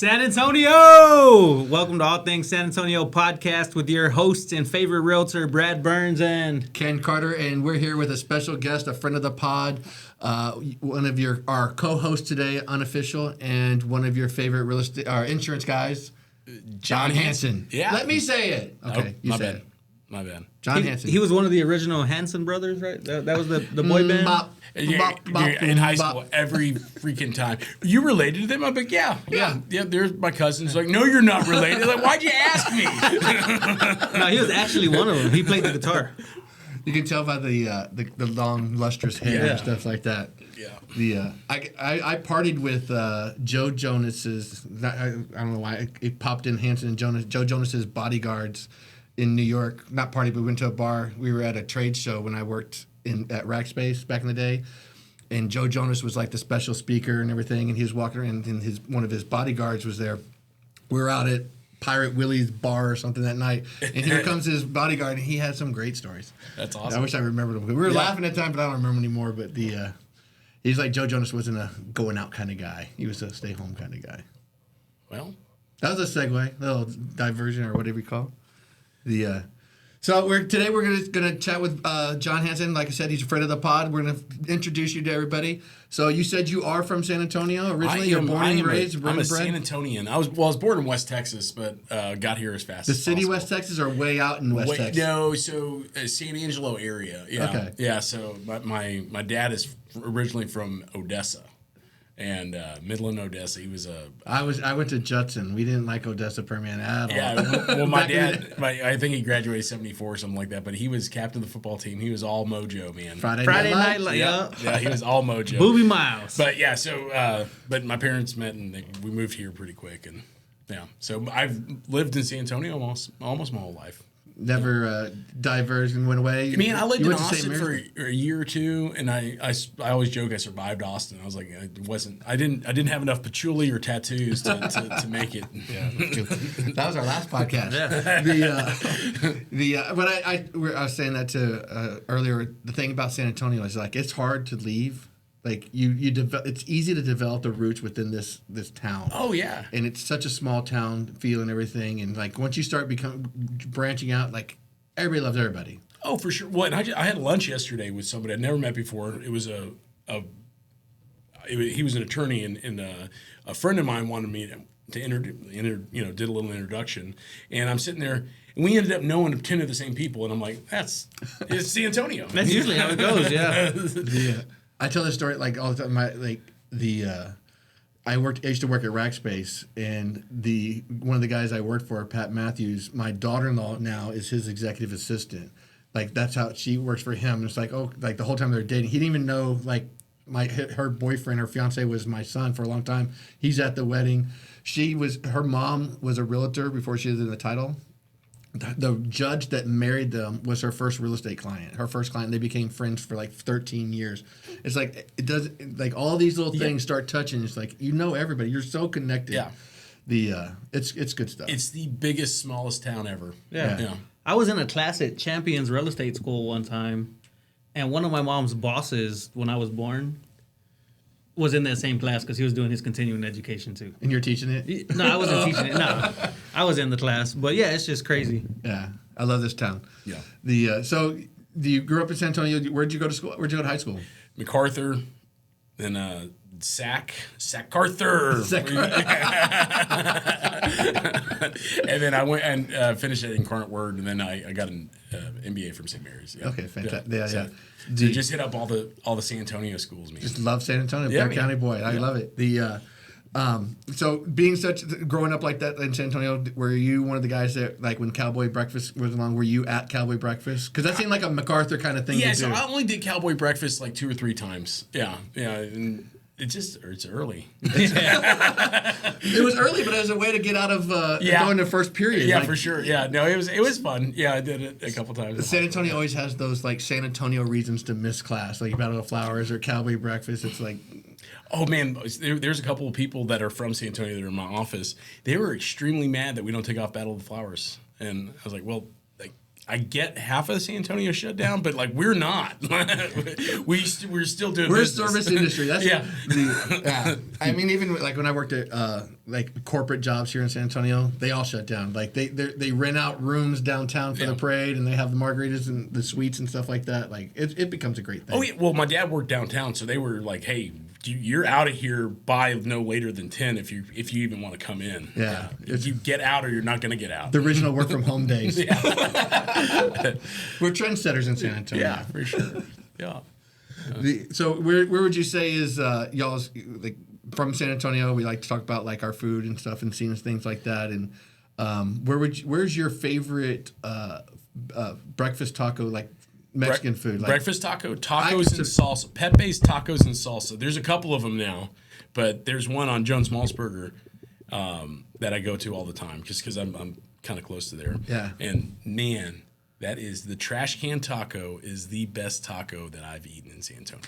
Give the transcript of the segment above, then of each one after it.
San Antonio! Welcome to All Things San Antonio podcast with your hosts and favorite realtor, Brad Burns and Ken Carter, and we're here with a special guest, a friend of the pod, one of our co-hosts today, unofficial, and one of your favorite real estate, insurance guys, John Hanson. Yeah. Let me say it. Okay, my bad. My bad. John Hanson. He was one of the original Hanson brothers, right? That was the boy band? You're in high school every freaking time. You related to them? I'm like, yeah. There's my cousins. Like, no, you're not related. Like, why'd you ask me? No, he was actually one of them. He played the guitar. You can tell by the long, lustrous hair and stuff like that. Yeah. I partied with Joe Jonas's. I don't know why it popped in Hanson and Jonas. Joe Jonas's bodyguards in New York. Not party, but we went to a bar. We were at a trade show when I worked at Rackspace back in the day, and Joe Jonas was like the special speaker and everything. And he was walking around, and one of his bodyguards was there. We were out at Pirate Willie's bar or something that night, and here comes his bodyguard, and he had some great stories. That's awesome. I wish I remembered them. We were laughing at the time, but I don't remember anymore. But he's like, Joe Jonas wasn't a going out kind of guy. He was a stay home kind of guy. Well, that was a segue, a little diversion or whatever you call it. So today we're gonna chat with John Hanson. Like I said, he's a friend of the pod. We're gonna introduce you to everybody. So you said you are from San Antonio originally. You're born and raised. I'm a San Antonian. I was born in West Texas, but got here as fast as possible. The city West Texas or way out in West Texas? No, so San Angelo area. Yeah. Okay. Yeah. So my dad is originally from Odessa. And Midland, Odessa. He was a. I went to Judson. We didn't like Odessa per man at all. Yeah, well, my dad, I think he graduated 74 or something like that. But he was captain of the football team. He was all mojo, man. Friday Night Lights. Yeah, he was all mojo. Booby Miles. But yeah, so but my parents met and we moved here pretty quick, and yeah, so I've lived in San Antonio almost my whole life. Never diverged and went away. I mean, I lived in Austin for a year or two, and I always joke I survived Austin. I was like, I didn't have enough patchouli or tattoos to make it. Yeah, that was our last podcast. Yeah. But I was saying that to earlier. The thing about San Antonio is like it's hard to leave. Like it's easy to develop the roots within this town. Oh yeah, and it's such a small town feel and everything. And like once you start branching out, like everybody loves everybody. Oh for sure. Well, and I had lunch yesterday with somebody I'd never met before. It was he was an attorney, and a friend of mine wanted me to did a little introduction, and I'm sitting there. And we ended up knowing 10 of the same people, and I'm like, it's San Antonio. That's usually how it goes. Yeah. Yeah. I tell this story like all the time. I used to work at Rackspace, and one of the guys I worked for, Pat Matthews, my daughter-in-law now is his executive assistant. Like that's how she works for him. And it's like like the whole time they're dating, he didn't even know like her boyfriend, her fiance was my son for a long time. He's at the wedding. Her mom was a realtor before she was in the title. The judge that married them was her first real estate client. Her first client. They became friends for like 13 years. It's like it does. Like all these little things start touching. It's like everybody. You're so connected. Yeah. It's good stuff. It's the biggest, smallest town ever. Yeah. I was in a class at Champions Real Estate School one time, and one of my mom's bosses when I was born was in that same class because he was doing his continuing education too. And you're teaching it? No, I wasn't teaching it. No, I was in the class. But yeah, it's just crazy. Yeah, I love this town. Yeah. So you grew up in San Antonio. Where'd you go to school? Where'd you go to high school? MacArthur, then Sac-Arthur. And then I went and finished at Incarnate Word, and then I got an MBA from St. Mary's. Yeah. Okay, fantastic. Yeah. So just hit up all the San Antonio schools, man. Just love San Antonio, Bear County boy. I love it. So growing up like that in San Antonio, were you one of the guys that like when Cowboy Breakfast was along? Were you at Cowboy Breakfast? Because that seemed like a MacArthur kind of thing. Yeah, to do. so I only did Cowboy Breakfast like 2 or 3 times. Yeah, and it's early. It was early, but it was a way to get out of going to first period. Yeah, for sure. Yeah, no, it was fun. Yeah, I did it a couple times. San Antonio always has those like San Antonio reasons to miss class, like Battle of Flowers or Cowboy Breakfast. It's like, oh man, there's a couple of people that are from San Antonio that are in my office. They were extremely mad that we don't take off Battle of the Flowers, and I was like, well, I get half of the San Antonio shut down, but like we're not. we're still doing. We're business. a service industry. That's Yeah. yeah. I mean, even like when I worked at like corporate jobs here in San Antonio, they all shut down. Like they rent out rooms downtown for the parade, and they have the margaritas and the suites and stuff like that. Like it becomes a great thing. Oh yeah. Well, my dad worked downtown, so they were like, "Hey, you're out of here by no later than 10 if you even want to come in. Yeah. You get out or you're not going to get out." The original work from home days. We're trendsetters in San Antonio. Yeah, for sure. Yeah. So where would you say is y'all's like from San Antonio? We like to talk about like our food and stuff and scenes, things like that. And where's your favorite breakfast taco, like Mexican food? Like, Breakfast taco, tacos and salsa. Pepe's tacos and salsa. There's a couple of them now, but there's one on Jones Malzburger that I go to all the time just because I'm kind of close to there. Yeah. And man, that is the trash can taco is the best taco that I've eaten in San Antonio.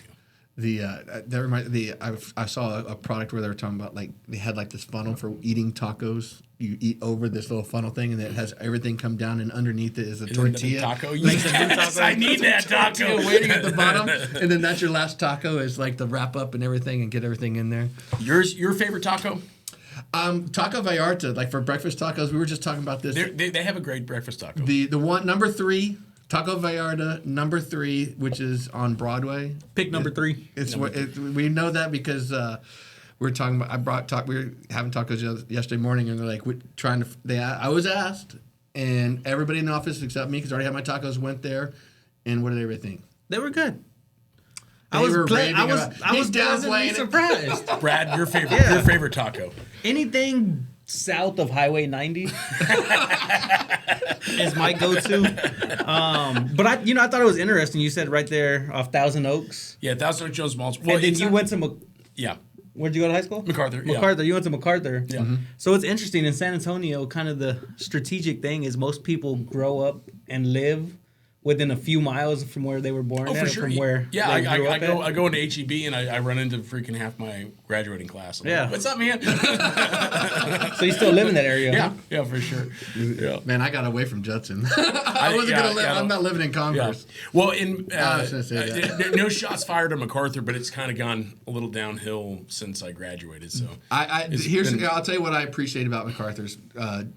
I saw a product where they were talking about like they had like this funnel for eating tacos. You eat over this little funnel thing, and it has everything come down, and underneath it is a tortilla. Taco? Yes, I need that taco. Waiting at the bottom, and then that's your last taco is like the wrap up and everything, and get everything in there. Your favorite taco? Taco Vallarta, like for breakfast tacos. We were just talking about this. They have a great breakfast taco. The one number 3. Taco Vallarta, number 3, which is on Broadway. Pick number 3. We know that because we were talking about. We were having tacos yesterday morning, and they're like I was asked, and everybody in the office except me, because I already had my tacos, went there, and what did everybody think? They were good. I was pleasantly surprised. Brad, your favorite taco? Anything south of Highway 90 is my go-to. But I thought it was interesting. You said right there off Thousand Oaks. Yeah, Thousand Oaks Jones Malls. Well, and then you went to yeah. Where'd you go to high school? MacArthur. MacArthur. You went to MacArthur. Yeah. Mm-hmm. So it's interesting in San Antonio. Kind of the strategic thing is most people grow up and live within a few miles from where they were born Oh, for sure. from where yeah, I go into HEB and I run into freaking half my graduating class. I'm Yeah. like, what's up, man? So you still live in that area? Yeah, Huh? yeah, for sure. Yeah. Man, I got away from Judson. I wasn't gonna live. I'm not living in Converse. Yeah. Well, in I was gonna say that. no shots fired at MacArthur, but it's kind of gone a little downhill since I graduated. So I'll tell you what I appreciate about MacArthur's.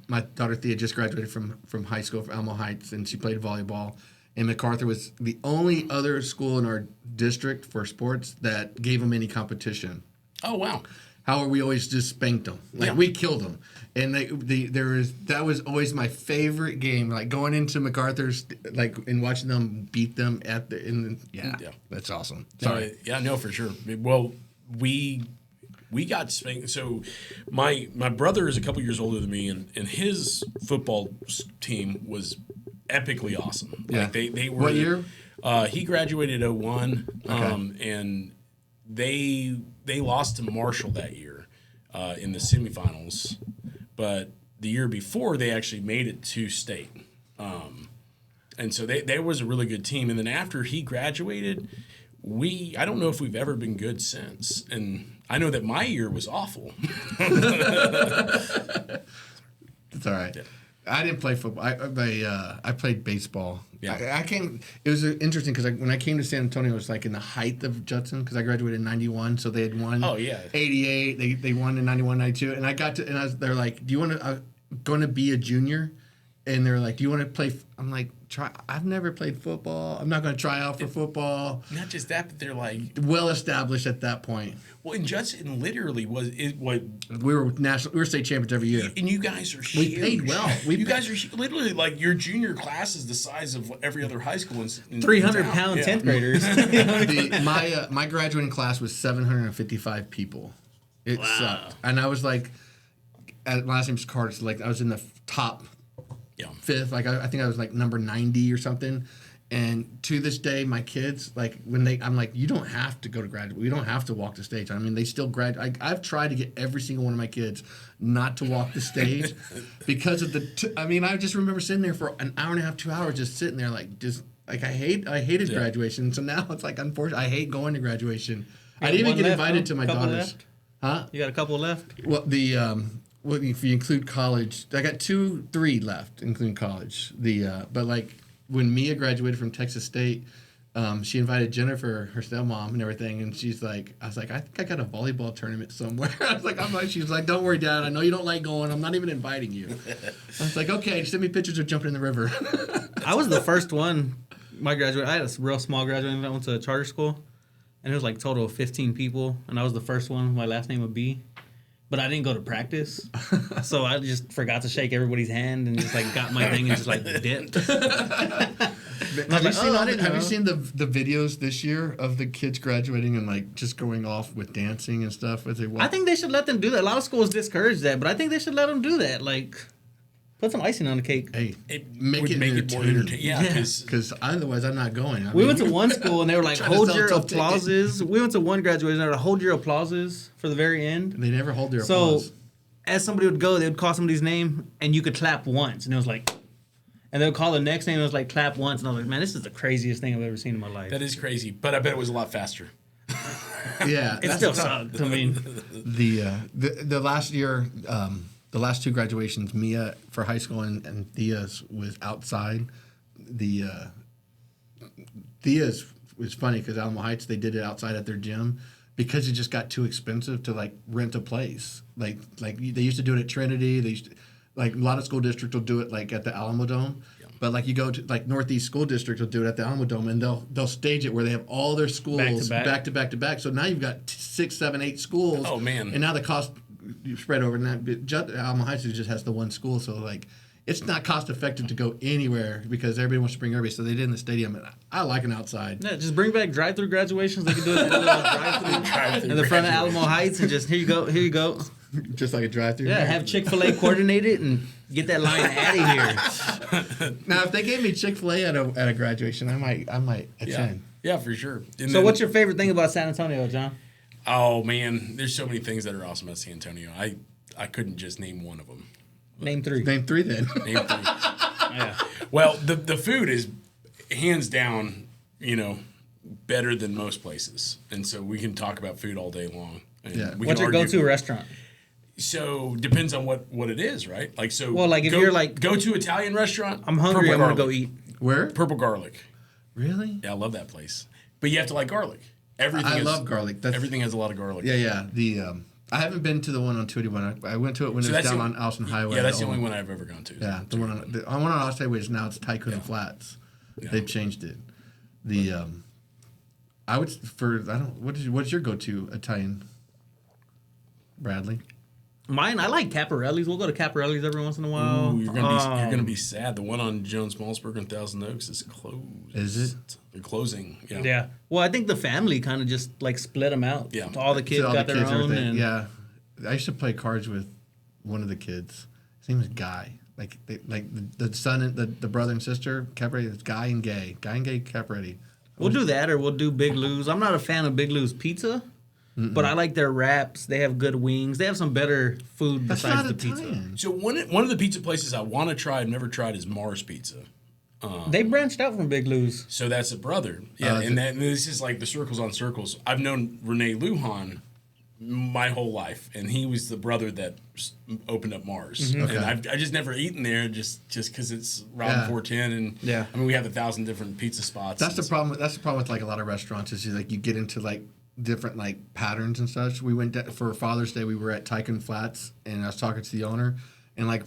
My daughter Thea just graduated from high school from Alamo Heights, and she played volleyball. And MacArthur was the only other school in our district for sports that gave them any competition. Oh wow! How we always just spanked them, we killed them, and that was always my favorite game. Like going into MacArthur's, and watching them beat them that's awesome. Sorry, no, for sure. Well, we got spanked. So my brother is a couple years older than me, and his football team was epically awesome. Yeah. Like they were. What year? He graduated 01, Okay. and they lost to Marshall that year in the semifinals, but the year before they actually made it to state, and so they was a really good team. And then after he graduated, I don't know if we've ever been good since, and I know that my year was awful. It's all right. Yeah. I didn't play football. I played baseball. Yeah. I came. It was interesting because when I came to San Antonio, it was like in the height of Judson because I graduated in '91, so they had won. Oh yeah. '88. They won in '91, '92, and I got to. And they're like, "Do you want to? Going to be a junior?" And they're like, "Do you want to play?" I'm like, I've never played football. I'm not going to try out for football. Not just that, but they're like well established at that point. Well, and Judson literally was it. What we were state champions every year, and you guys are we huge. played well. You guys are literally like your junior class is the size of every other high school in 300-pound 10th graders. My graduating class was 755 people. It sucked, and I was like, my last name's Carter. So like I was in the top. Yeah. 5th, like I think I was like number 90 or something, and to this day, my kids like I'm like, you don't have to go to graduate, you don't have to walk the stage. I mean, they still I've tried to get every single one of my kids not to walk the stage because of I just remember sitting there for an hour and a half, 2 hours, just sitting there I hated graduation. So now it's like unfortunately I hate going to graduation. I didn't even get invited to my daughter's. Left? Huh? You got a couple left? Well, if you include college, I got 3 left, including college. But like when Mia graduated from Texas State, she invited Jennifer, her stepmom, and everything, and she's like, I was like, I think I got a volleyball tournament somewhere. She was like, don't worry, Dad, I know you don't like going. I'm not even inviting you. I was like, okay, just send me pictures of jumping in the river. I was the first one. I had a real small graduation. I went to a charter school, and it was like total of 15 people, and I was the first one. My last name would be. But I didn't go to practice, so I just forgot to shake everybody's hand and just like got my thing and just like dipped. Have you seen the videos this year of the kids graduating and like just going off with dancing and stuff? I think they should let them do that. A lot of schools discourage that, but I think they should let them do that. Like, put some icing on the cake. Hey, Make it more entertaining. Yeah, because otherwise I'm not going. We went to one school and they were like, hold your applauses. applauses. We went to one graduation and they were like, hold your applauses for the very end. They never hold their applause. So, as somebody would go, they would call somebody's name and you could clap once. And it was like, and they would call the next name and it was like, clap once. And I was like, man, this is the craziest thing I've ever seen in my life. That is crazy, but I bet it was a lot faster. Yeah. It still sucked. I mean, the last year, the last two graduations, Mia for high school and Thea's was outside. Thea's was funny because Alamo Heights, they did it outside at their gym because it just got too expensive to like rent a place. Like they used to do it at Trinity. They used to, like a lot of school districts will do it like at the Alamo Dome. Yeah. But like you go to like Northeast School District will do it at the Alamo Dome and they'll stage it where they have all their schools back to back. So now you've got 6, 7, 8 schools. Oh man! And now the cost spread over that. Alamo Heights just has the one school, so like it's not cost effective to go anywhere because everybody wants to bring everybody. So they did in the stadium. And I like an outside. Yeah, just bring back drive-through graduations. They can do it drive-through in the front of Alamo Heights and just here you go. Just like a drive-through. Yeah, have Chick-fil-A coordinate it and get that line out of here. Now, if they gave me Chick-fil-A at a graduation, I might attend. Yeah, for sure. And so, what's your favorite thing about San Antonio, John? Oh man, there's so many things that are awesome at San Antonio. I couldn't just name one of them. Name 3. Name 3 then. Name 3. Yeah. Well, the food is hands down, better than most places, and so we can talk about food all day long. And yeah. What's your go-to restaurant? So depends on what it is, right? Like so. Well, like if you're like go to Italian restaurant. I'm hungry. I'm gonna go eat. Where? Purple Garlic. Really? Yeah, I love that place. But you have to like garlic. I love garlic. Everything has a lot of garlic. Yeah. I haven't been to the one on 281. I went to it when it was down on Austin Highway. Yeah, that's the only one I've ever gone to. Yeah, the one on Austin Highway is now it's Tycoon Flats. Yeah. They've changed it. What's your go-to Italian, Bradley? Mine, I like Caparelli's. We'll go to Caparelli's every once in a while. Ooh, you're gonna be sad. The one on Jones Smallsburg and Thousand Oaks is closed. Is it? They're closing. Yeah. Yeah. Well, I think the family kind of just like split them out. Yeah. All the kids got their own. And yeah. I used to play cards with one of the kids. His name was Guy. The son and the brother and sister Caparetti. It's Guy and Gay Caparetti. We'll do that, or we'll do Big Lou's. I'm not a fan of Big Lou's pizza. Mm-mm. But I like their wraps. They have good wings. They have some better food besides the pizza. So one of the pizza places I want to try, I've never tried, is Mars Pizza. They branched out from Big Lou's. So that's a brother. Yeah, and this is like the circles on circles. I've known Rene Lujan my whole life, and he was the brother that opened up Mars. Mm-hmm. Okay. And I just never eaten there just because it's Route 410, and I mean we have 1,000 different pizza spots. That's the problem. That's the problem with like a lot of restaurants is like you get into like different like patterns and such. We went for Father's Day. We were at Tycoon Flats, and I was talking to the owner, and like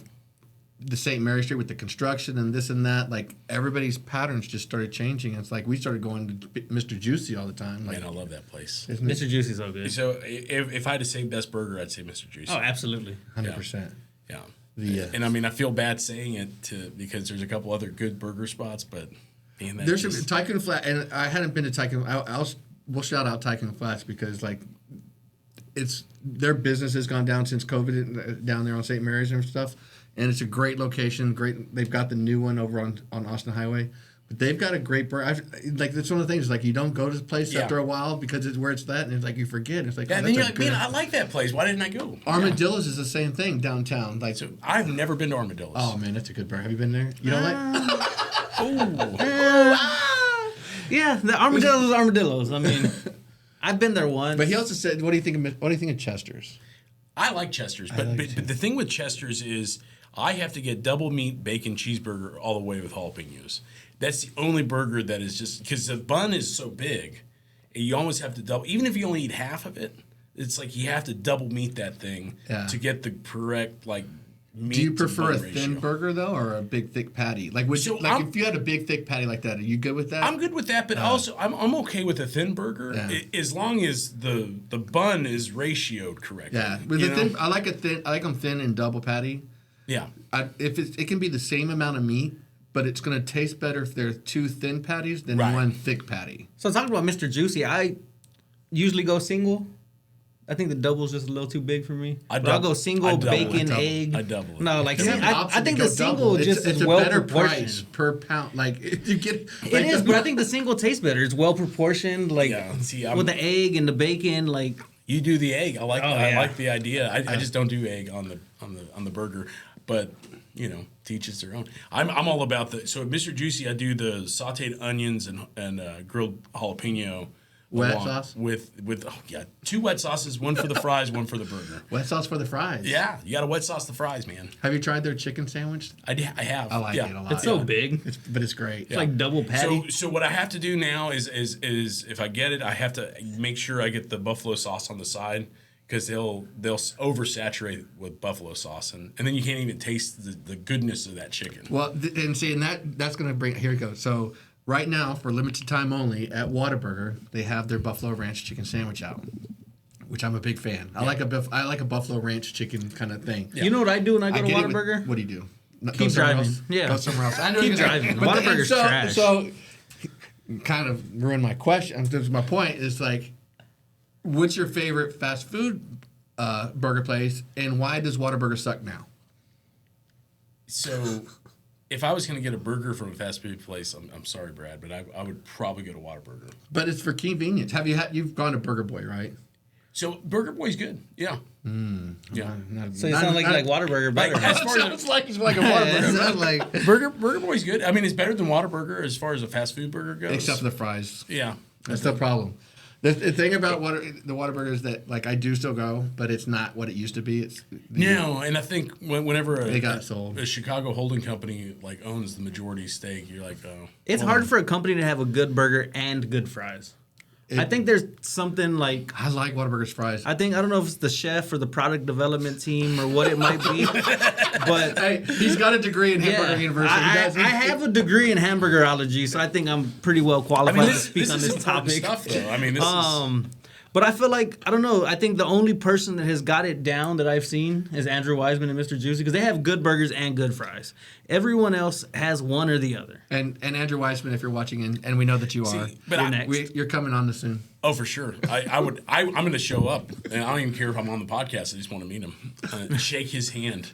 the St. Mary Street with the construction and this and that, like everybody's patterns just started changing. It's like we started going to Mr. Juicy all the time. Like, man, I love that place. Mr. Juicy's so good. So if I had to say best burger, I'd say Mr. Juicy. Oh, absolutely, 100%. Yeah. And I mean, I feel bad saying it because there's a couple other good burger spots, but man, there's some Tycoon Flat, and I hadn't been to Tycoon. We'll shout out Tycoon Flats because like it's their business has gone down since COVID down there on St. Mary's and stuff. And it's a great location. Great, they've got the new one over on Austin Highway, but they've got a great burger. Like that's one of the things. Like you don't go to the place after a while because it's where it's at, and it's like you forget. It's like and then you're like, man, I like that place. Why didn't I go? Armadillo's is the same thing downtown. Like so, I've never been to Armadillo's. Oh man, that's a good burger. Have you been there? You don't yeah, the Armadillo's. I mean, I've been there once. But he also said, "What do you think of Chester's?" I like Chester's, but the thing with Chester's is I have to get double meat bacon cheeseburger all the way with jalapenos. That's the only burger that is just because the bun is so big, you almost have to double. Even if you only eat half of it, it's like you have to double meat that thing to get the correct meat. Do you prefer a thin ratio. burger though, or a big thick patty? Like, if you had a big thick patty like that, are you good with that? I'm good with that, but also I'm okay with a thin burger as long as the bun is ratioed correctly. Yeah, with the thin, I like them thin and double patty. Yeah, It can be the same amount of meat, but it's going to taste better if they're 2 thin patties than one thick patty. So talking about Mr. Juicy, I usually go single. I think the double's just a little too big for me. I'll go single, bacon, egg. I double it. No, like I think go the single double. just it's is a well better proportioned. price per pound. Like you get. It is, but I think the single tastes better. It's well proportioned. Like with the egg and the bacon, like you do the egg. I like the idea. I just don't do egg on the burger, but to each his their own. I'm all about so at Mr. Juicy I do the sautéed onions and grilled jalapeno. Wet sauce? With 2 wet sauces, one for the fries, one for the burger. Wet sauce for the fries. Yeah, you got to wet sauce the fries, man. Have you tried their chicken sandwich? I have. I like it a lot. it's so big. But it's great. It's like double patty. So what I have to do now is if I get it, I have to make sure I get the buffalo sauce on the side because they'll oversaturate with buffalo sauce and then you can't even taste the goodness of that chicken. Well, that's going to bring. Here we go. So. Right now, for limited time only, at Whataburger, they have their Buffalo Ranch chicken sandwich out, which I'm a big fan. I like a Buffalo Ranch chicken kind of thing. Yeah. You know what I do when I go to Whataburger? What do you do? Keep driving. Else? Yeah. Go somewhere else. I know Keep driving. Whataburger's trash. So, kind of ruined my question. My point is like, what's your favorite fast food burger place, and why does Whataburger suck now? So... If I was going to get a burger from a fast food place, I'm sorry, Brad, but I would probably go to Whataburger. But it's for convenience. You've gone to Burger Boy, right? So Burger Boy's good, yeah. Yeah. So you sound like Whataburger better. As far It's like a Whataburger. like Burger Boy's good. I mean, it's better than Whataburger as far as a fast food burger goes. Except for the fries. Yeah. That's the problem. The thing about the Whataburger is that I do still go, but it's not what it used to be. No, and I think whenever they got sold, a Chicago holding company owns the majority stake, you're like, oh. It's hard for a company to have a good burger and good fries. I think there's something like... I like Whataburger's fries. I don't know if it's the chef or the product development team or what it might be, but... Hey, he's got a degree in Hamburger University. I have a degree in hamburgerology, so I think I'm pretty well qualified to speak on this topic. Stuff, though. I mean, this is... But I feel like, I don't know, I think the only person that has got it down that I've seen is Andrew Wiseman and Mr. Juicy, because they have good burgers and good fries. Everyone else has one or the other. And Andrew Wiseman, if you're watching, and we know that you are, but you're coming on this soon. Oh, for sure. I'm going to show up, and I don't even care if I'm on the podcast. I just want to meet him, shake his hand.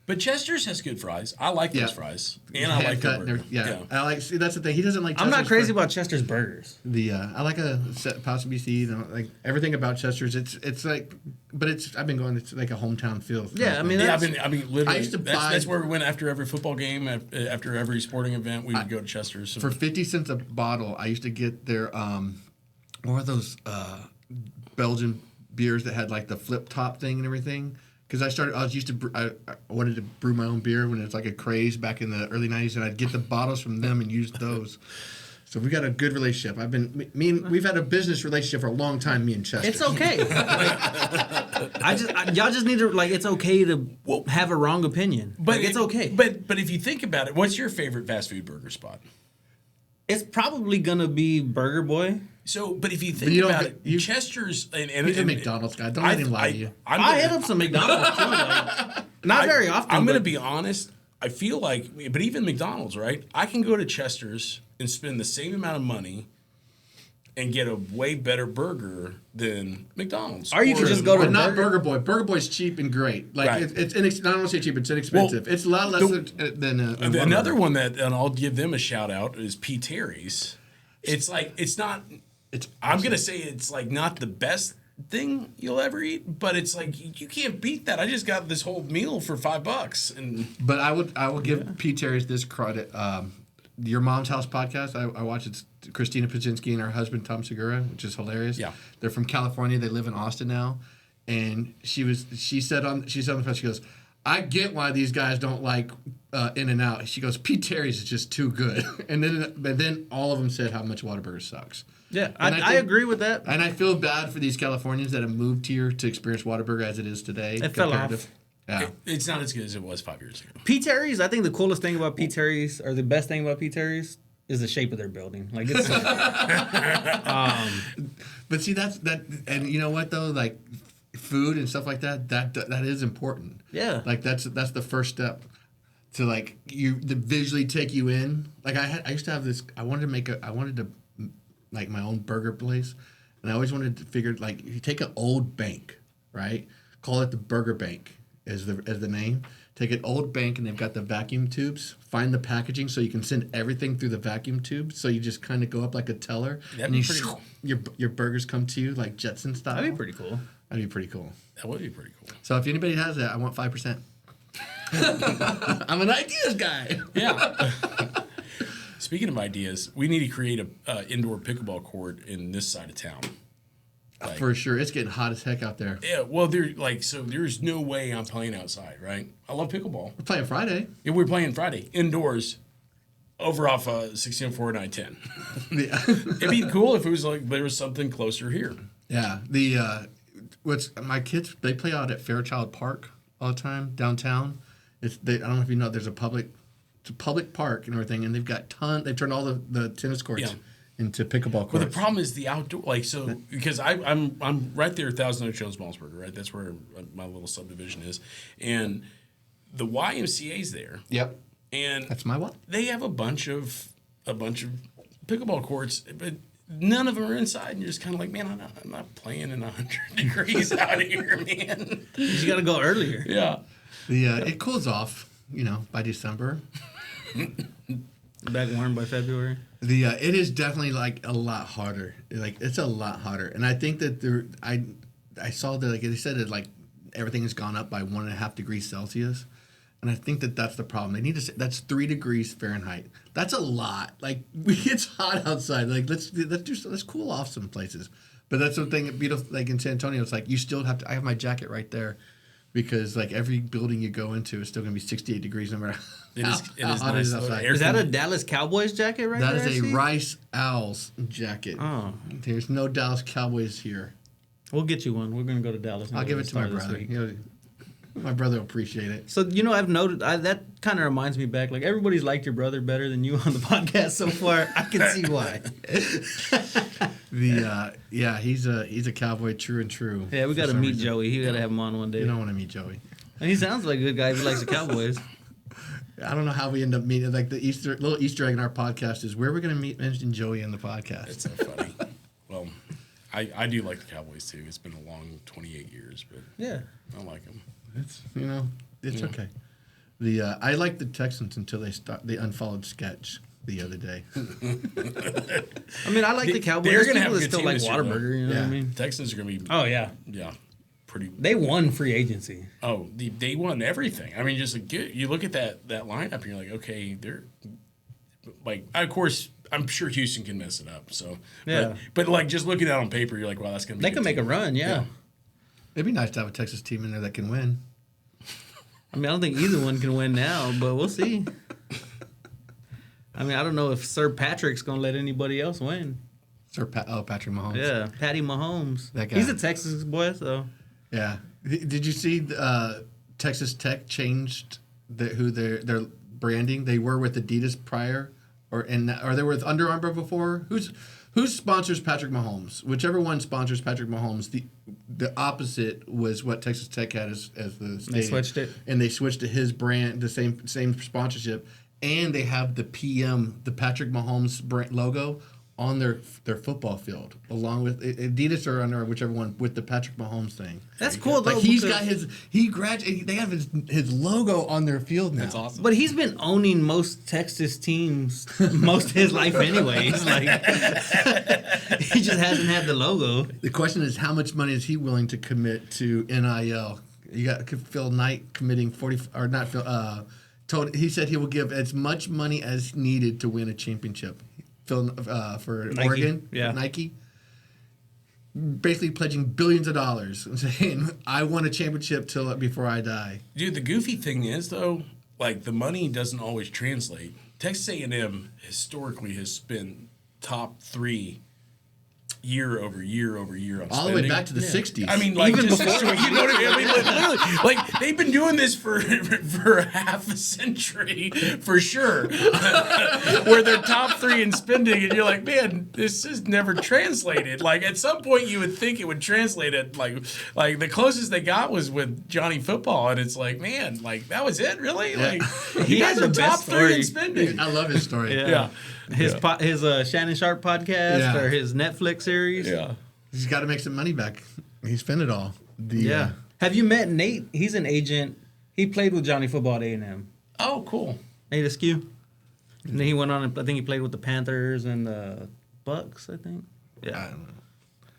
But Chester's has good fries. I like those fries, and I like the burger. I like. See, that's the thing. He doesn't like. I'm not crazy about Chester's burgers. I like a pasta BC. Like everything about Chester's. It's like, but I've been going. It's like a hometown feel. Yeah, I mean, literally. I used to that's where we went after every football game, after every sporting event. We would go to Chester's for 50 cents a bottle. I used to get their what were those Belgian beers that had like the flip top thing and everything. Because I wanted to brew my own beer when it was like a craze back in the early 90s, and I'd get the bottles from them and use those. So we got a good relationship. We've had a business relationship for a long time, me and Chester. It's okay. Y'all just need to, it's okay to have a wrong opinion. But it's okay. But if you think about it, what's your favorite fast food burger spot? It's probably going to be Burger Boy. So, but if you think about it, Chester's and he's a McDonald's guy. Don't let him lie to you. I hit up some McDonald's too. Not very often. I'm going to be honest. I feel like, but even McDonald's, right? I can go to Chester's and spend the same amount of money and get a way better burger than McDonald's. Or you can just go to Burger Boy. Burger Boy's cheap and great. It's not only say cheap, it's inexpensive. It's a lot less than another one that, and I'll give them a shout out, is P. Terry's. It's not. I'm gonna say it's not the best thing you'll ever eat, but it's you can't beat that. I just got this whole meal for $5, but I will give Pete Terry's this credit. Your Mom's House podcast, I watch it. Christina Pajinski and her husband Tom Segura, which is hilarious. Yeah, they're from California. They live in Austin now, and she said on the podcast, she goes, I get why these guys don't like In-N-Out. She goes, Pete Terry's is just too good. And then all of them said how much Whataburger sucks. Yeah, I agree with that. And I feel bad for these Californians that have moved here to experience Whataburger as it is today. It fell off. Yeah. It's not as good as it was 5 years ago. Pete Terry's, I think the coolest thing about Pete Terry's, or the best thing about Pete Terry's, is the shape of their building. Like it's. But see, that's that, and you know what though, like food and stuff like that. That is important. Yeah. Like that's the first step to like to visually take you in. Like I used to have this. I wanted to like my own burger place, and I always wanted to figure like if you take an old bank, right? Call it the Burger Bank as the name. Take an old bank and they've got the vacuum tubes. Find the packaging so you can send everything through the vacuum tube. So you just kind of go up like a teller. That'd be pretty cool. Your burgers come to you like Jetson style. That'd be pretty cool. That'd be pretty cool. That would be pretty cool. So if anybody has that, I want 5%. I'm an ideas guy. Yeah. Speaking of ideas, we need to create a indoor pickleball court in this side of town. Like, for sure, it's getting hot as heck out there. Yeah, well, there's no way I'm playing outside, right? I love pickleball. We're playing Friday. Yeah, we're playing Friday indoors, over off 1604 and I-10. Yeah. It'd be cool if it was like there was something closer here. Yeah. My kids, they play out at Fairchild Park all the time downtown. I don't know if you know, there's a public park and everything, and they've turned all the tennis courts into pickleball courts. Well, the problem is the outdoor, because I'm right there at Thousand Oaks Jones-Malmsberger, right? That's where my little subdivision is, and the YMCA's there. Yep. And that's my what? They have a bunch of pickleball courts, but none of them are inside. And you're just kind of like, man, I'm not playing in 100 degrees out here, man. You got to go earlier. Yeah. It cools off, by December. Back warm by February. It is definitely like a lot harder. Like it's a lot harder, and I think that I saw that they said that like everything has gone up by 1.5 degrees Celsius, and I think that that's the problem. They need to say that's 3 degrees Fahrenheit. That's a lot. Like it's hot outside. Like let's cool off some places. But that's the thing. Beautiful. Like in San Antonio, it's like you still have to. I have my jacket right there. Because like every building you go into is still going to be 68 degrees no matter how hot it is outside. Is that a Dallas Cowboys jacket right there? That is a Rice Owls jacket. Oh. There's no Dallas Cowboys here. We'll get you one. We're going to go to Dallas. I'll give it to my brother. My brother will appreciate it. So, I've noted, that kind of reminds me back. Like, everybody's liked your brother better than you on the podcast so far. I can see why. He's a Cowboy true and true. Yeah, we got to meet Joey. You got to have him on one day. You don't want to meet Joey. And he sounds like a good guy if he likes the Cowboys. I don't know how we end up meeting. Like the little Easter egg in our podcast is where we're going to mention Joey in the podcast. It's so funny. Well, I do like the Cowboys too. It's been a long 28 years, but yeah, I like them. It's okay. I like the Texans until they unfollowed Sketch the other day. I mean, I like the Cowboys. They're gonna have a good still team like this year, Whataburger. You know what I mean? Texans are gonna be. Oh yeah, pretty. They won free agency. Oh, they won everything. I mean, just like you look at that lineup, and you're like, okay, they're like, of course, I'm sure Houston can mess it up. So yeah, but like just looking at it on paper, you're like, wow, that's gonna be. They can make a run. Yeah. It'd be nice to have a Texas team in there that can win. I mean, I don't think either one can win now, but we'll see. I mean, I don't know if Sir Patrick's going to let anybody else win. Patrick Mahomes. Yeah, Patty Mahomes. That guy. He's a Texas boy, so. Yeah. Did you see Texas Tech changed their branding? They were with Adidas prior, or they were with Under Armour before? Who sponsors Patrick Mahomes? Whichever one sponsors Patrick Mahomes, the opposite was what Texas Tech had as the stadium. They switched it. And they switched to his brand, the same sponsorship. And they have the Patrick Mahomes brand logo on their football field, along with Adidas or Under whichever one with the Patrick Mahomes thing. That's cool though. Like he's got they have his logo on their field now. That's awesome. But he's been owning most Texas teams most of his life anyways. Like he just hasn't had the logo. The question is, how much money is he willing to commit to NIL? You got Phil Knight committing 40 or not Phil. He said he will give as much money as needed to win a championship. For Nike. Oregon, yeah. Nike. basically pledging billions of dollars and saying, I want a championship before I die. Dude, the goofy thing is, though, like, the money doesn't always translate. Texas A&M historically has been top 3 year over year over year on All spending. the way back to the 60s. I mean, like, Even just before- you know what I mean? Literally, like, they've been doing this for half a century, for sure, where they're top 3 in spending, and you're like, man, this is never translated. Like, at some point, you would think it would translate it. Like the closest they got was with Johnny Football, and it's like, man, like, that was it, really? Like, He you had guys the are top best 3 in story. spending. I love his story. Yeah. His Shannon Sharp podcast Yeah. or his Netflix series. Yeah. He's got to make some money back. He spent it all. Have you met Nate? He's an agent. He played with Johnny Football at A&M. Oh, cool. Nate Askew. And then he went on, I think he played with the Panthers and the Bucks, I think. Yeah. I don't know.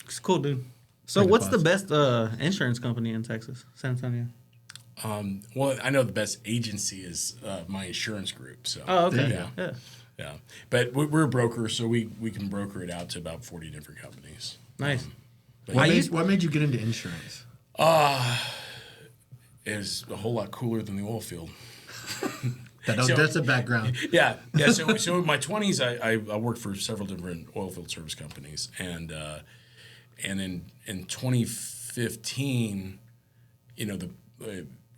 It's cool, dude. So Pretty what's the positive. best insurance company in Texas? San Antonio. Well, I know the best agency is my insurance group. So. Oh, okay. There you go. Yeah. Yeah, but we're a broker, so we can broker it out to about 40 different companies. Nice. What made you get into insurance? It's a whole lot cooler than the oil field. That's a background. Yeah. So in my 20s, I worked for several different oil field service companies, and in 2015,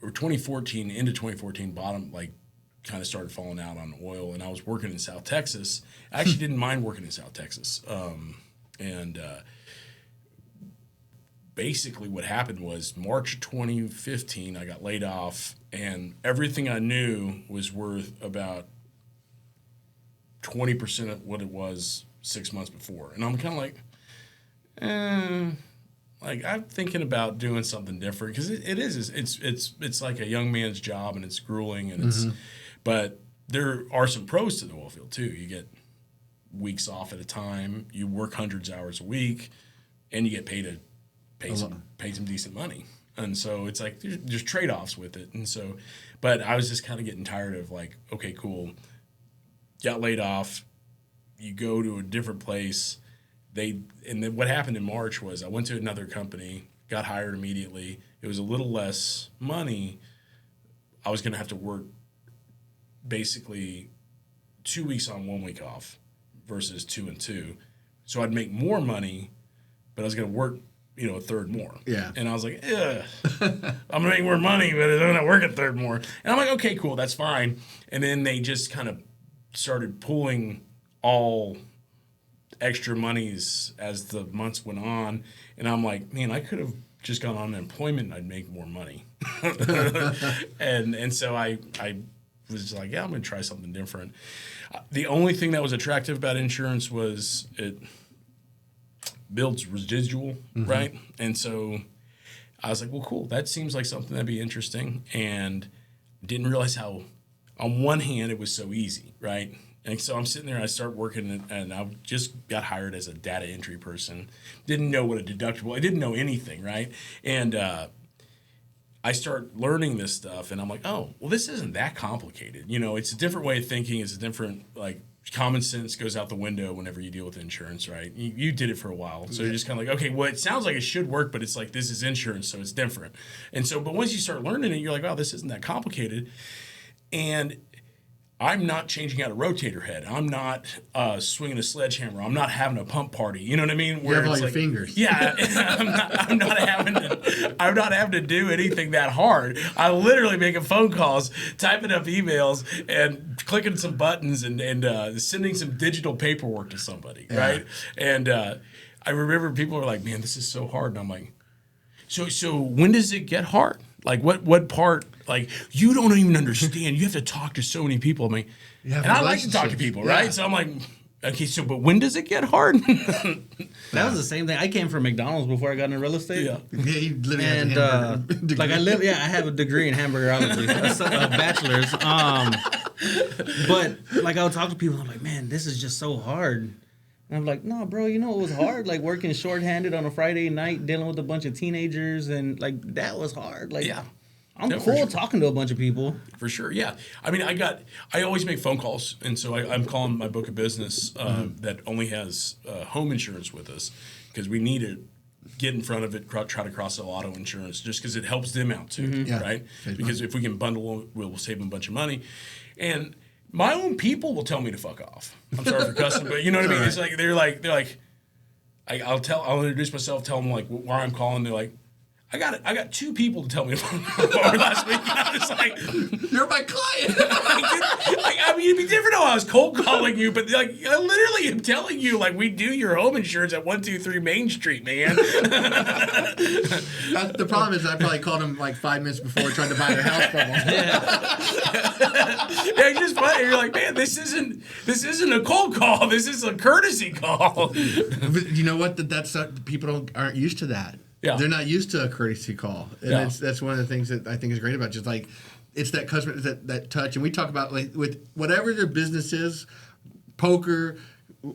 or 2014 into 2014, bottom kind of started falling out on oil, and I was working in South Texas. I actually didn't mind working in South Texas, and basically what happened was March of 2015, I got laid off, and everything I knew was worth about 20% of what it was 6 months before, and I'm kind of like, I'm thinking about doing something different because it's like a young man's job, and it's grueling, and but there are some pros to the oil field too. You get weeks off at a time, you work hundreds of hours a week, and you get paid some decent money. And so it's like there's trade-offs with it. And so, but I was just kind of getting tired of like, okay, cool, got laid off, you go to a different place. And then what happened in March was I went to another company, got hired immediately. It was a little less money. I was going to have to work basically 2 weeks on, 1 week off versus 2 and 2. So I'd make more money, but I was going to work, a third more. Yeah. And I was like, ugh, I'm going to make more money, but I'm going to work a third more. And I'm like, okay, cool, that's fine. And then they just kind of started pulling all extra monies as the months went on, and I'm like, man, I could have just gone on unemployment and I'd make more money. and so I was like, yeah, I'm gonna try something different. The only thing that was attractive about insurance was it builds residual, right? And so I was like, well, cool, that seems like something that'd be interesting, and didn't realize how on one hand it was so easy, right? And so I'm sitting there, I start working, and I just got hired as a data entry person. Didn't know what a deductible, I didn't know anything, right? And I start learning this stuff, and I'm like, oh, well, this isn't that complicated. It's a different way of thinking. It's a different, common sense goes out the window whenever you deal with insurance, right? You did it for a while. So you're just kind of like, okay, well, it sounds like it should work, but it's like, this is insurance, so it's different. And so, but once you start learning it, you're like, oh, this isn't that complicated. And I'm not changing out a rotator head. I'm not swinging a sledgehammer. I'm not having a pump party. You know what I mean? You have all your fingers. Yeah, I'm not having to do anything that hard. I'm literally making phone calls, typing up emails, and clicking some buttons and sending some digital paperwork to somebody, right? And I remember people were like, "Man, this is so hard," and I'm like, "So when does it get hard? Like what part? Like you don't even understand. You have to talk to so many people." I mean, and I like to talk to people, right? Yeah. So I'm like, okay, but when does it get hard? That was the same thing. I came from McDonald's before I got into real estate. Yeah. He literally And has a hamburger degree. I have a degree in hamburgerology, a bachelor's. But I would talk to people, and I'm like, man, this is just so hard. And I'm like, no, bro, it was hard. Like working shorthanded on a Friday night, dealing with a bunch of teenagers, and that was hard. Yeah. I'm No, for cool sure. talking to a bunch of people. For sure, yeah. I mean, I always make phone calls, and so I'm calling my book of business that only has home insurance with us because we need it get in front of it, try to cross-sell auto insurance, just because it helps them out too, right? Because if we can bundle, we'll save them a bunch of money. And my own people will tell me to fuck off. I'm sorry for cussing, but you know what I mean? It's like they're like I'll introduce myself, tell them like why I'm calling. They're like, I got 2 people to tell me about last week. And I was like, You're my client. I mean, it'd be different if I was cold calling you, but like I literally am telling you, like, we do your home insurance at 123 Main Street, man. The problem is I probably called him like 5 minutes before trying to buy their house from him. Yeah, it's just funny. You're like, man, this isn't a cold call. This is a courtesy call. But you know what? That's people aren't used to that. Yeah. They're not used to a courtesy call, and that's one of the things that I think is great about it. Just like it's that customer that touch, and we talk about like with whatever their business is, poker,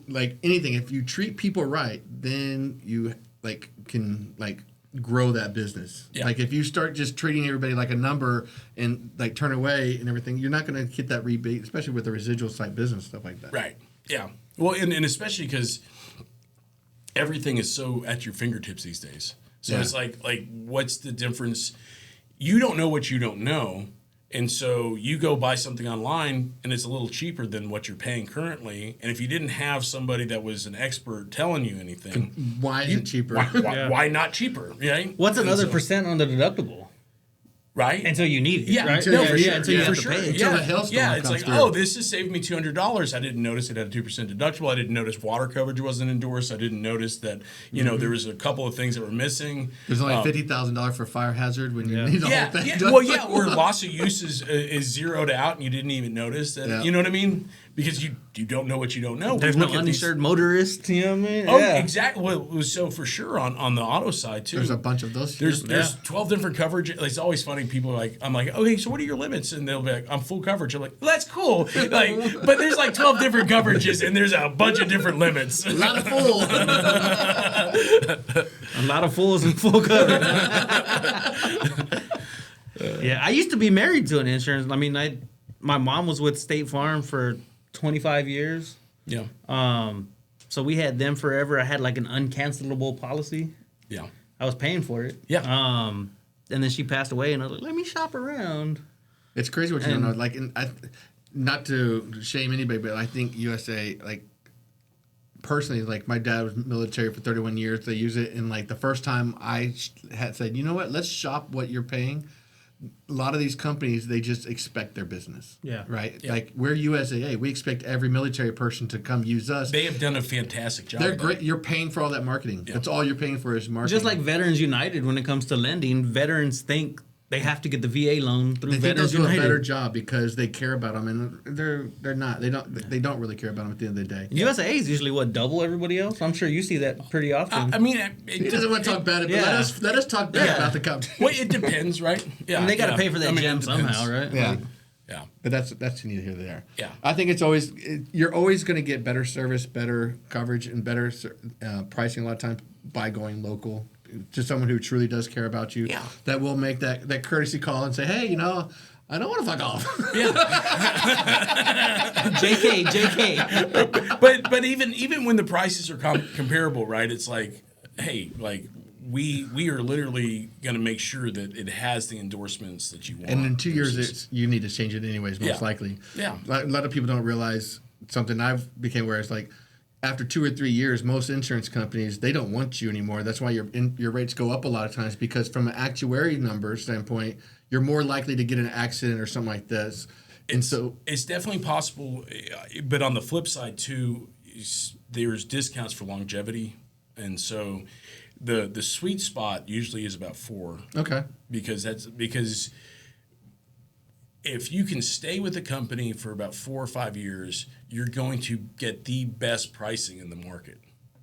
like anything. If you treat people right, then you like can like grow that business. Yeah. Like if you start just treating everybody like a number and like turn away and everything, you're not going to get that rebate, especially with the residual type business stuff like that. Right. Yeah. Well, and especially because everything is so at your fingertips these days. So it's like what's the difference? You don't know what you don't know. And so you go buy something online and it's a little cheaper than what you're paying currently. And if you didn't have somebody that was an expert telling you anything, Why is it cheaper? why not cheaper? Right? What's another percent on the deductible? Right? Until you need it. Yeah, right? no, for sure. Until you have for to pay it. Until the hailstorm it's comes like, through. oh, this has saved me $200. I didn't notice it had a 2% deductible. I didn't notice water coverage wasn't endorsed. I didn't notice that, there was a couple of things that were missing. There's only $50,000 for fire hazard when you need the whole thing done. Or loss of use is zeroed out and you didn't even notice that. Yeah. You know what I mean? Because you don't know what you don't know. There's no uninsured motorist, you know what I mean? Oh, exactly. Well, so for sure on the auto side too. There's a bunch of those. There's 12 different coverage. It's always funny. People are like, I'm like, okay, so what are your limits? And they'll be like, I'm full coverage. I'm like, well, that's cool. Like, but there's like 12 different coverages and there's a bunch of different limits. A lot of fools. A lot of fools and full coverage. Yeah, I used to be married to an insurance. I mean, my mom was with State Farm for 25 years. Yeah. So we had them forever. I had like an uncancelable policy. Yeah. I was paying for it. Yeah. And then she passed away, and I was like, let me shop around. It's crazy what you don't know. Like, not to shame anybody, but I think USA, like, personally, like, my dad was military for 31 years. They use it, and like the first time I had said, you know what, let's shop what you're paying. A lot of these companies, they just expect their business. Yeah. Right? Yeah. Like, we're USAA. We expect every military person to come use us. They have done a fantastic job. They're great. You're paying for all that marketing. Yeah. That's all you're paying for is marketing. Just like Veterans United, when it comes to lending, veterans think they have to get the VA loan through they Veterans think they'll do United. a better job because they care about them, and they're not. They don't really care about them at the end of the day. USAA is usually double everybody else. I'm sure you see that pretty often. I mean, He doesn't want to talk bad, but let us talk bad about the company. Well, it depends, right? Yeah, and they got to pay for that gem somehow, right? Yeah. Like, yeah. But that's neither here nor there. Yeah. I think you're always going to get better service, better coverage, and better pricing a lot of times by going local to someone who truly does care about you. Yeah. That will make that courtesy call and say, hey, I don't want to fuck off. Yeah. JK. But even when the prices are comparable, right? It's like, hey, like we are literally going to make sure that it has the endorsements that you want. And in 2 years, you need to change it anyways, most likely. Yeah. A lot of people don't realize something I've became aware. It's like after 2 or 3 years, most insurance companies, they don't want you anymore. That's why your rates go up a lot of times, because from an actuary number standpoint, you're more likely to get an accident or something like this. And It's definitely possible, but on the flip side too, there's discounts for longevity, and so the sweet spot usually is about 4. Okay. Because if you can stay with the company for about 4 or 5 years, you're going to get the best pricing in the market.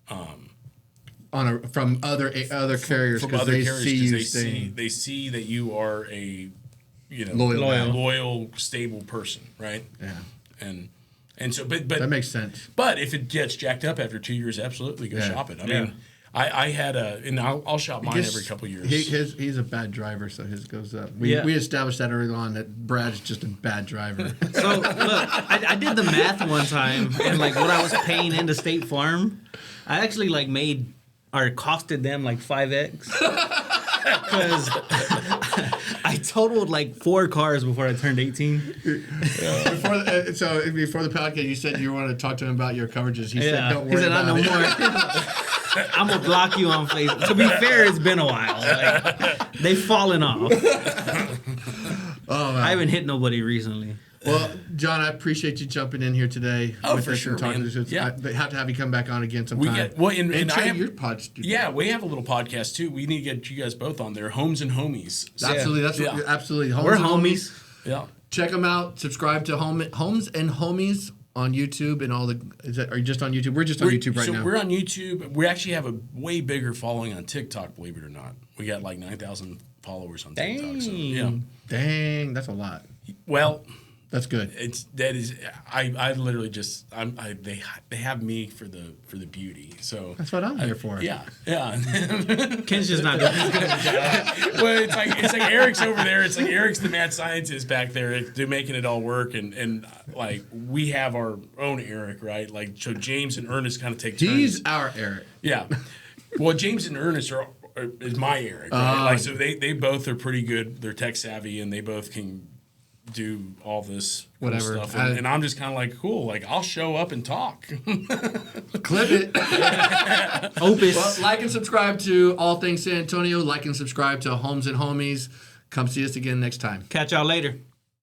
From other carriers, because they see you staying. They see that you are a loyal, stable person, right? Yeah. And so, but that makes sense. But if it gets jacked up after 2 years, absolutely go shop it. I mean, I had and I'll shop mine every couple of years. He's a bad driver, so his goes up. We established that early on, that Brad's just a bad driver. So look, I did the math one time, and like what I was paying into State Farm, I actually like made or it costed them like 5x. Because I totaled like 4 cars before I turned 18. Before the podcast, you said you wanted to talk to him about your coverages. He said, "Don't worry he said, about I know it." more. I'm gonna block you on Facebook. To be fair, it's been a while. Like, they've fallen off. Oh, man. I haven't hit nobody recently. Well, John, I appreciate you jumping in here today. Oh, with for us sure, and talking man. to us. Yeah. I have to have you come back on again sometime. And I have your pod. Yeah, we have a little podcast too. We need to get you guys both on there, Homes and Homies. So, Absolutely, that's yeah. absolutely. Homes We're and homies. Yeah. Check them out. Subscribe to Homes and Homies on YouTube and all the. Are you just on YouTube? We're just on YouTube right now. We're on YouTube. We actually have a way bigger following on TikTok. Believe it or not, we got like 9,000 followers on TikTok. So, yeah. Dang, that's a lot. Well. That's good. I literally just they have me for the beauty. So that's what I'm here for. Yeah. Ken's just not doing as good of a job. Well, it's like Eric's over there. It's like Eric's the mad scientist back there. They're making it all work, and like we have our own Eric, right? Like so, James and Ernest kind of take turns. He's our Eric. Yeah. Well, James and Ernest is my Eric. Right? Like so, they both are pretty good. They're tech savvy, and they both can do all this whatever stuff, and I'm just kind of like, cool, like I'll show up and talk. Clip it. Opus. Well, like and subscribe to All Things San Antonio. Like and subscribe to Homes and Homies. Come see us again next time. Catch y'all later.